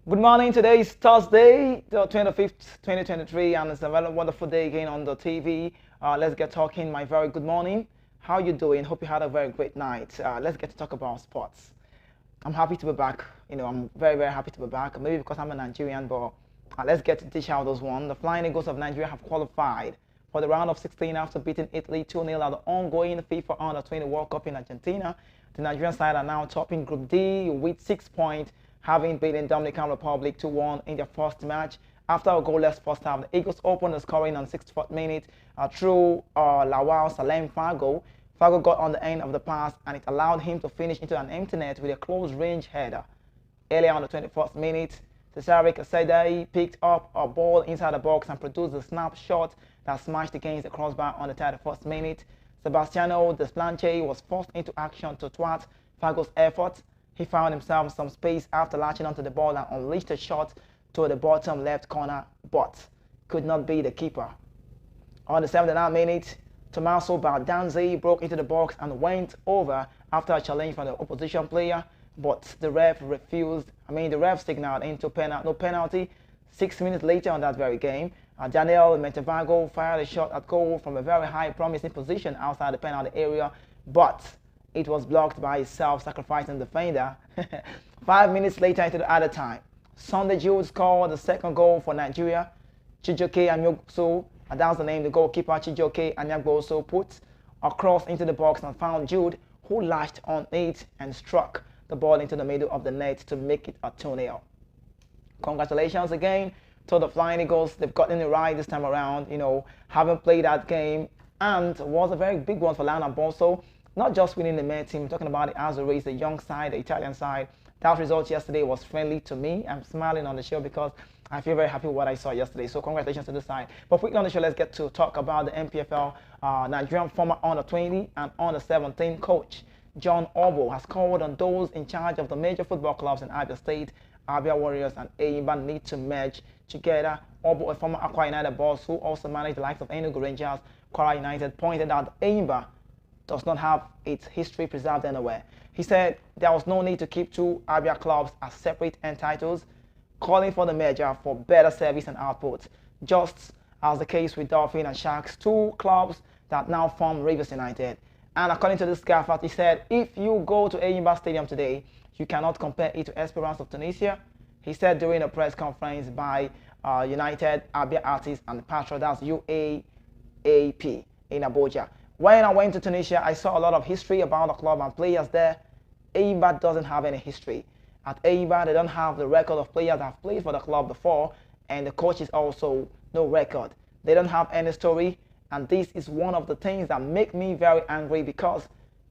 Good morning. Today is Thursday, the 25th, 2023, and it's a very wonderful day again on the TV. Let's get talking. My very good morning. How you doing? Hope you had a very great night. Let's get to talk about sports. I'm happy to be back. I'm very, very happy to be back. Maybe because I'm a Nigerian, but let's get to dish out those one. The Flying Eagles of Nigeria have qualified for the round of 16 after beating Italy 2-0 at the ongoing FIFA Under-20 World Cup in Argentina. The Nigerian side are now topping Group D with 6 points, having beaten Dominican Republic 2-1 in their first match. After a goalless first half, the Eagles opened the scoring on 64th minute through Lawal Salem Fago. Fago got on the end of the pass, and it allowed him to finish into an empty net with a close-range header. Earlier on the 21st minute, Cesare Casadei picked up a ball inside the box and produced a snapshot that smashed against the crossbar on the 31st minute. Sebastiano Desplanche was forced into action to thwart Fago's effort. He found himself in some space after latching onto the ball and unleashed a shot to the bottom left corner, but could not beat the keeper. On the 79th minute, Tommaso Baldanzi broke into the box and went over after a challenge from the opposition player, but the ref refused. The ref signaled into no penalty. 6 minutes later on that very game, Daniel Levy fired a shot at goal from a very high promising position outside the penalty area, but it was blocked by his self-sacrificing defender. 5 minutes later into the other time, Sunday Jude scored the second goal for Nigeria. Chijoke Anyogboso, that's the name the goalkeeper, Chijoke Anyogboso, put a cross into the box and found Jude, who lashed on it and struck the ball into the middle of the net to make it a 2-0. Congratulations again to the Flying Eagles. They've gotten it right this time around. Haven't played that game, and was a very big one for Lana Bosso. Not just winning the main team, talking about the Azzurri, the young side, the Italian side. That result yesterday was friendly to me. I'm smiling on the show because I feel very happy with what I saw yesterday. So congratulations to the side. But quickly on the show, let's get to talk about the MPFL. Nigerian former Under-20 and Under-17 coach John Obo has called on those in charge of the major football clubs in Abia State. Abia Warriors and Enyimba need to merge together. Obo, a former Akwa United boss who also managed the likes of Enugu Rangers, Kwara United, pointed out that Enyimba does not have its history preserved anywhere. He said there was no need to keep two Abia clubs as separate entities, calling for the merger for better service and output, just as the case with Dolphin and Sharks, two clubs that now form Rivers United. And according to this guy, he said, if you go to Enyimba Stadium today, you cannot compare it to Esperance of Tunisia. He said during a press conference by United Abia Artists and Patrol, that's UAAP in Abuja. When I went to Tunisia, I saw a lot of history about the club and players there. Enyimba doesn't have any history. At Enyimba, they don't have the record of players that have played for the club before, and the coach is also no record. They don't have any story, and this is one of the things that make me very angry because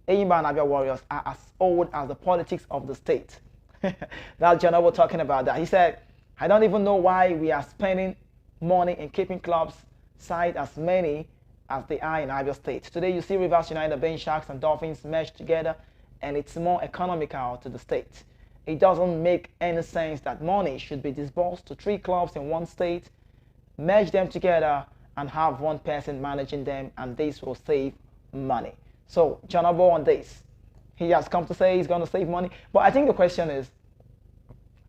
Enyimba and Abia Warriors are as old as the politics of the state. That's John Obo talking about that. He said, I don't even know why we are spending money in keeping clubs side as many as they are in Abia State. Today you see Rivers United being Sharks and Dolphins merged together, and it's more economical to the state. It doesn't make any sense that money should be disbursed to three clubs in one state, merge them together and have one person managing them, and this will save money. So John Obo on this, he has come to say he's going to save money, but I think the question is,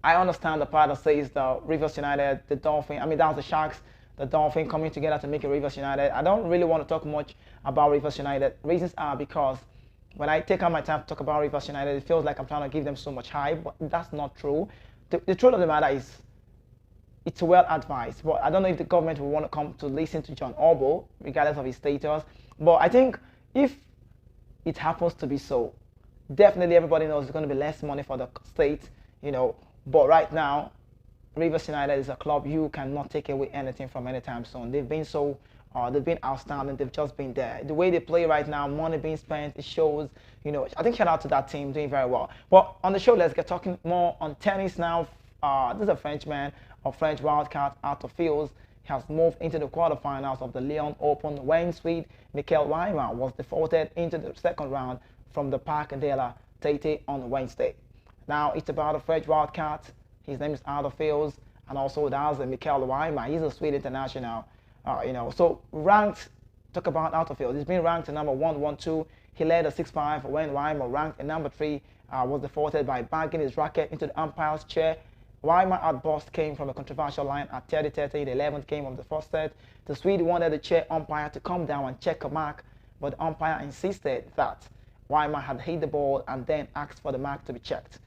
I understand the part that says the Rivers United, the Dolphin, that's the Sharks, the Dolphin coming together to make a Rivers United. I don't really want to talk much about Rivers United. Reasons are because when I take out my time to talk about Rivers United, it feels like I'm trying to give them so much hype, but that's not true. The truth of the matter is, it's well advised, but I don't know if the government will want to come to listen to John Obo, regardless of his status. But I think if it happens to be so, definitely everybody knows there's going to be less money for the state, But right now, Rivers United is a club you cannot take away anything from anytime soon. They've been they've been outstanding. They've just been there. The way they play right now, money being spent, it shows. I think shout out to that team doing very well. But on the show, let's get talking more on tennis now. This is a Frenchman, a French wildcat out of fields. He has moved into the quarterfinals of the Lyon Open when Swede Mikael Weimer was defaulted into the second round from the Parc de la Tete on Wednesday. Now it's about a French wildcat. His name is out of fields, and also that's Mikael Weimer. He's a Swedish international. So ranked, talk about out of field. He's been ranked at number 112. He led a 6-5 when Weimer, ranked at number 3, was defaulted by banging his racket into the umpire's chair Why my outburst came from a controversial line at 30-30 in the 11th game of the first set. The Swede wanted the chair umpire to come down and check a mark, but the umpire insisted that Weimar had hit the ball and then asked for the mark to be checked,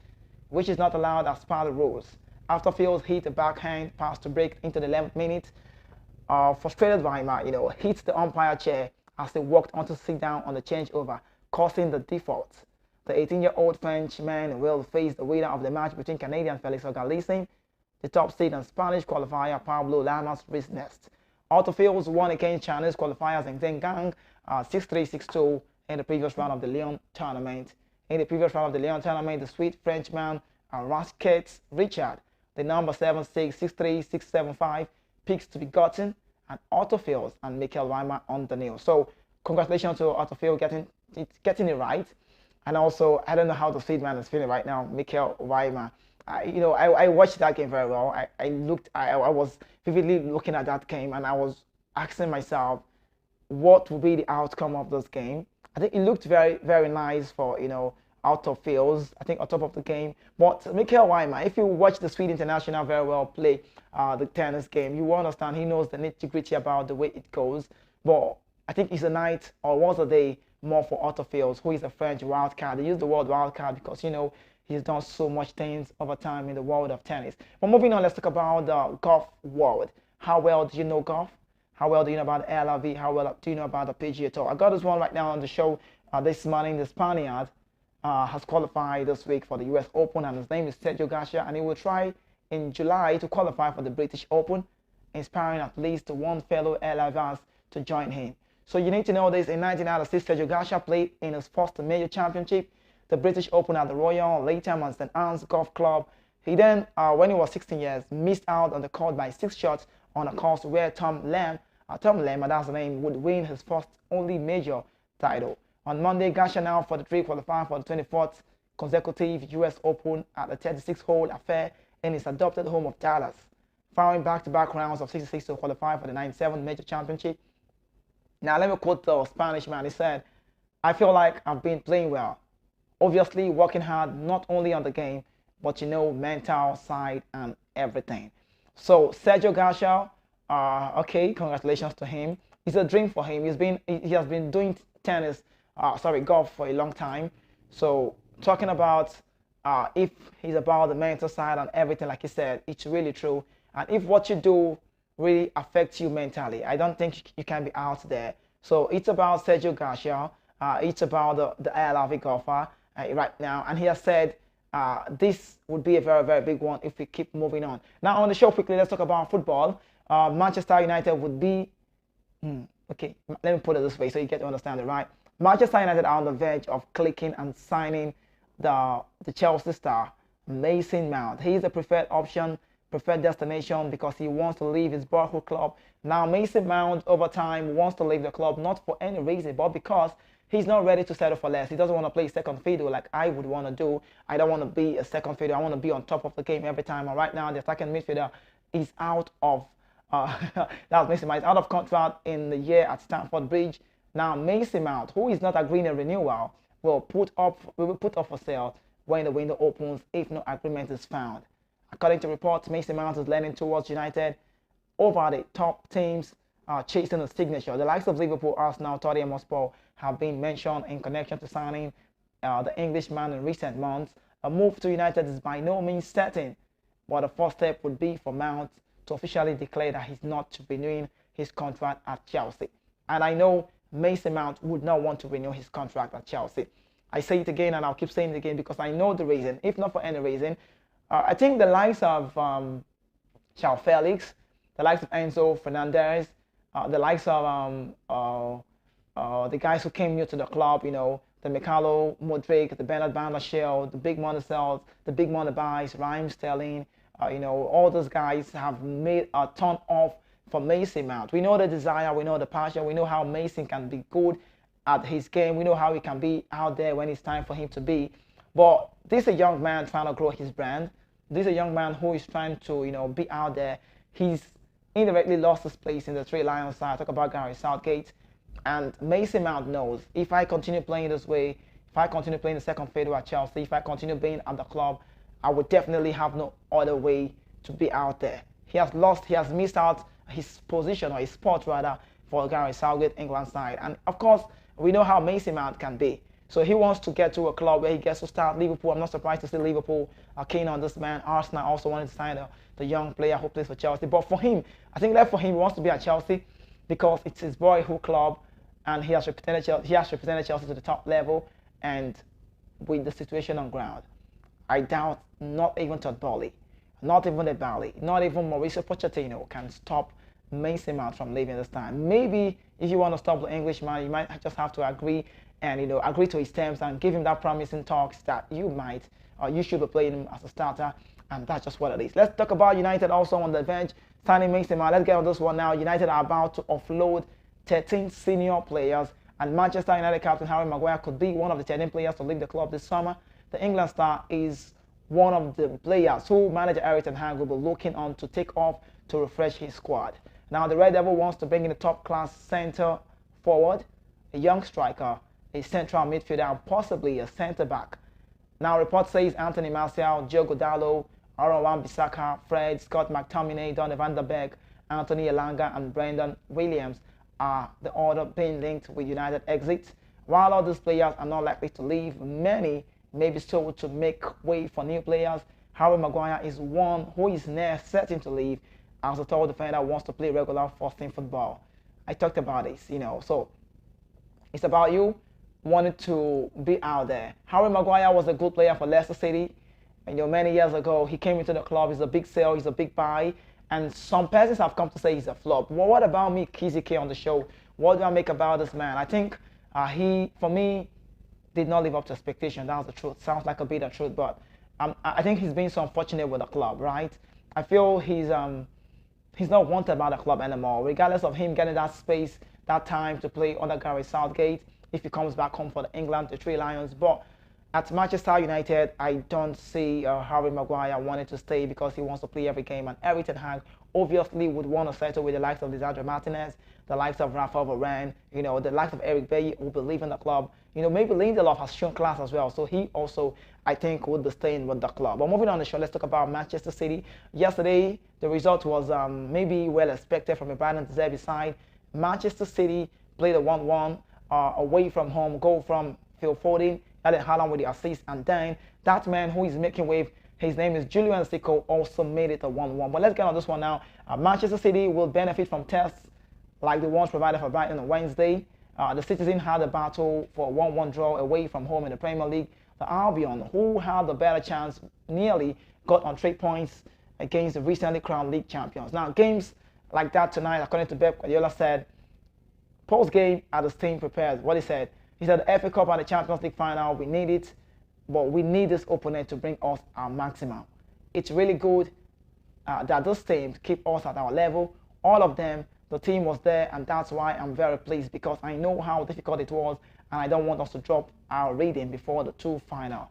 which is not allowed as per the rules. After Fields hit a backhand pass to break into the 11th minute, frustrated Weimar, hit the umpire chair as they walked on to sit down on the changeover, causing the default. The 18-year-old Frenchman will face the winner of the match between Canadian Felix Auger-Aliassime, the top seed, and Spanish qualifier Pablo Lamas Nest. Otto Fields won against Chinese qualifiers in Zhengang 6-3, 6-2 in the previous round of the Lyon tournament. In the previous round of the Lyon tournament, the Sweet Frenchman Rasket Richard, the number 7-6, 6-3, 6-7-5 picks to be gotten, and Otto Fields and Michael Weimar on the nail. So congratulations to Otto Fields getting it right. And also, I don't know how the Sweet man is feeling right now, Michael Weimar. I watched that game very well. I was vividly looking at that game, and I was asking myself, what will be the outcome of this game? I think it looked very, very nice for, out of Fields, I think on top of the game. But Michael Weimar, if you watch the Swede international very well play the tennis game, you will understand he knows the nitty-gritty about the way it goes. But I think it's a night, or was a day, more for Otto Fields, who is a French wildcard. They use the word wildcard because, he's done so much things over time in the world of tennis. But moving on, let's talk about the golf world. How well do you know golf? How well do you know about the LRV? How well do you know about the PGA Tour? I got this one right now on the show this morning. The Spaniard has qualified this week for the US Open, and his name is Sergio Garcia, and he will try in July to qualify for the British Open, inspiring at least one fellow LRVers to join him. So you need to know this: in 1996, Sergio Garcia played in his first major championship, the British Open at the Royal Latham and St. Anne's Golf Club. He then, when he was 16 years, missed out on the court by 6 shots on a course where Tom Lamb, and that's the name, would win his first only major title. On Monday, Garcia now for the three qualified for the 24th consecutive US Open at the 36-hole affair in his adopted home of Dallas, following back-to-back rounds of 66 to qualify for the 97th major championship. Now, let me quote the Spanish man. He said, "I feel like I've been playing well. Obviously, working hard not only on the game, but mental side and everything." So, Sergio Garcia, okay, congratulations to him. It's a dream for him. He has been doing golf for a long time. So, talking about if he's about the mental side and everything, like he said, it's really true. And if what you do really affects you mentally, I don't think you can be out there. So it's about Sergio Garcia. It's about the LRV golfer right now, and he has said this would be a very, very big one if we keep moving on. Now on the show, quickly, let's talk about football. Manchester United would be okay, let me put it this way so you get to understand it, right? Manchester United are on the verge of clicking and signing the Chelsea star Mason Mount. He is the preferred option, preferred destination, because he wants to leave his boyhood club. Now Mason Mount over time wants to leave the club, not for any reason, but because he's not ready to settle for less. He doesn't want to play second fiddle like I would want to do. I don't want to be a second fiddle. I want to be on top of the game every time. And right now the attacking midfielder is out of that Mason Mount is out of contract in the year at Stamford Bridge. Now Mason Mount, who is not agreeing a renewal, will put up for sale when the window opens if no agreement is found. According to reports, Mason Mount is leaning towards United over the top teams chasing a signature. The likes of Liverpool, Arsenal, Tottenham Hotspur have been mentioned in connection to signing the Englishman in recent months. A move to United is by no means certain, but the first step would be for Mount to officially declare that he's not renewing his contract at Chelsea. And I know Mason Mount would not want to renew his contract at Chelsea. I say it again, and I'll keep saying it again because I know the reason. If not for any reason, I think the likes of João Felix, the likes of Enzo Fernandez, the likes of the guys who came new to the club, the Mikhailo Modric, the Bernard Van der Schel, the big money sells, the big money buys, Raheem Sterling, all those guys have made a ton off for Mason Mount. We know the desire, we know the passion, we know how Mason can be good at his game, we know how he can be out there when it's time for him to be. But this is a young man trying to grow his brand. This is a young man who is trying to, be out there. He's indirectly lost his place in the Three Lions side. I talk about Gary Southgate. And Mason Mount knows, if I continue playing this way, if I continue playing the second fiddle at Chelsea, if I continue being at the club, I would definitely have no other way to be out there. He has missed out his position, or his spot rather, for Gareth Southgate England side. And of course, we know how Mason Mount can be. So he wants to get to a club where he gets to start. Liverpool, I'm not surprised to see Liverpool are keen on this man. Arsenal also wanted to sign the young player who plays for Chelsea. But for him, I think that for him, he wants to be at Chelsea because it's his boyhood club, and he has represented Chelsea to the top level. And with the situation on ground, I doubt not even Todd Bowley, not even the Bally, not even Mauricio Pochettino can stop Mason Mount from leaving this time. Maybe if you want to stop the Englishman, you might just have to agree and agree to his terms and give him that promising talks that you might or you should be playing him as a starter, and that's just what it is. Let's talk about United also on the bench signing Mason Mount. Let's get on this one now. United are about to offload 13 senior players, and Manchester United captain Harry Maguire could be one of the 13 players to leave the club this summer. The England star is one of the players who manager Erik Ten Hag will be looking on to take off to refresh his squad. Now, the Red Devil wants to bring in a top-class centre forward, a young striker, a central midfielder, and possibly a centre-back. Now, report says Anthony Martial, Diogo Dalot, Aaron Wan-Bissaka, Fred, Scott McTominay, Donny van der Beek, Anthony Elanga, and Brendan Williams are the order being linked with United exits. While all these players are not likely to leave, many may be sold to make way for new players. Harry Maguire is one who is near certain to leave, as a tall defender wants to play regular first-team football. I talked about this, so it's about you wanting to be out there. Harry Maguire was a good player for Leicester City. Many years ago, he came into the club. He's a big sale, he's a big buy, and some persons have come to say he's a flop. Well, what about me, Kizzy K, on the show? What do I make about this man? I think he, for me, did not live up to expectation. That's the truth. Sounds like a bit of truth, but I think he's been so unfortunate with the club, right? I feel he's not wanted by the club anymore, regardless of him getting that space, that time to play under Gareth Southgate if he comes back home for the England, the Three Lions. But at Manchester United, I don't see Harry Maguire wanting to stay because he wants to play every game. And Erik Ten Hag obviously would want to settle with the likes of Lisandro Martinez, the likes of Rafa Varane, the likes of Eric Bailly who will be leaving the club. Maybe Lindelof has shown class as well. So he also, I think, would be staying with the club. But moving on the show, let's talk about Manchester City. Yesterday, the result was maybe well expected from a Brandon De Zerbi side. Manchester City played a 1-1 away from home, goal from Phil Foden, Erling Haaland with the assist, and then that man who is making wave, his name is Julian Zico, also made it a 1-1. But let's get on this one now. Manchester City will benefit from tests like the ones provided for Brighton on Wednesday. The Citizens had a battle for a 1-1 draw away from home in the Premier League. The Albion, who had the better chance, nearly got on 3 points against the recently crowned league champions. Now, games like that tonight, according to Pep Guardiola, said, post-game, are the team prepared? What he said the FA Cup and the Champions League final, we need it, but we need this opponent to bring us our maximum. It's really good that those teams keep us at our level. All of them, the team was there, and that's why I'm very pleased, because I know how difficult it was, and I don't want us to drop our reading before the 2 final.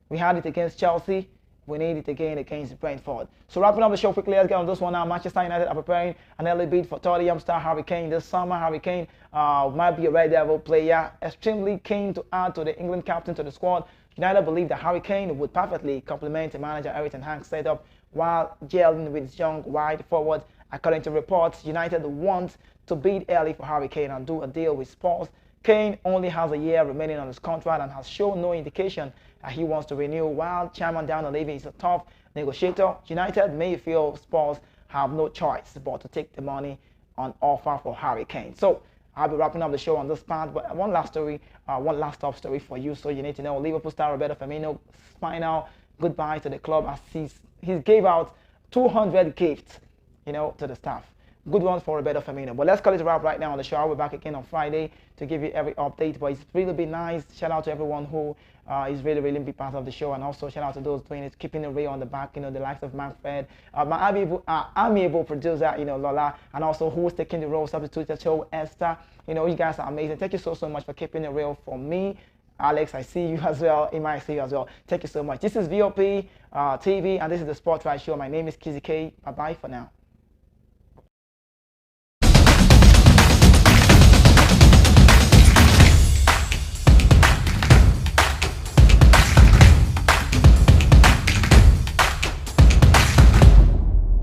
We had it against Chelsea. We need it again against Brentford. So wrapping up the show quickly, let's get on this one now. Manchester United are preparing an early bid for Tottenham star Harry Kane this summer. Harry Kane might be a Red Devil player, extremely keen to add to the England captain to the squad. United believe that Harry Kane would perfectly complement the manager Erik Ten Hag's setup while gelling with his young wide forward. According to reports, United want to bid early for Harry Kane and do a deal with Spurs. Kane only has a year remaining on his contract and has shown no indication that he wants to renew, while Chairman Daniel Levy is a tough negotiator. United may feel Spurs have no choice but to take the money on offer for Harry Kane. So I'll be wrapping up the show on this part, but one last top story for you, so you need to know. Liverpool star Roberto Firmino final goodbye to the club as he gave out 200 gifts, to the staff. Good one for Roberto Firmino. But let's call it a wrap right now on the show. I'll be back again on Friday to give you every update. But it's really been nice. Shout out to everyone who is really big part of the show, and also shout out to those doing it, keeping it real on the back. The likes of Manfred, my amiable producer, Lola, and also who's taking the role substitute show, Esther. You guys are amazing. Thank you so much for keeping it real for me. Alex, I see you as well. Emma, I see you as well. Thank you so much. This is VOP TV, and this is the Sport Right Show. My name is Kizzy K. Bye bye for now.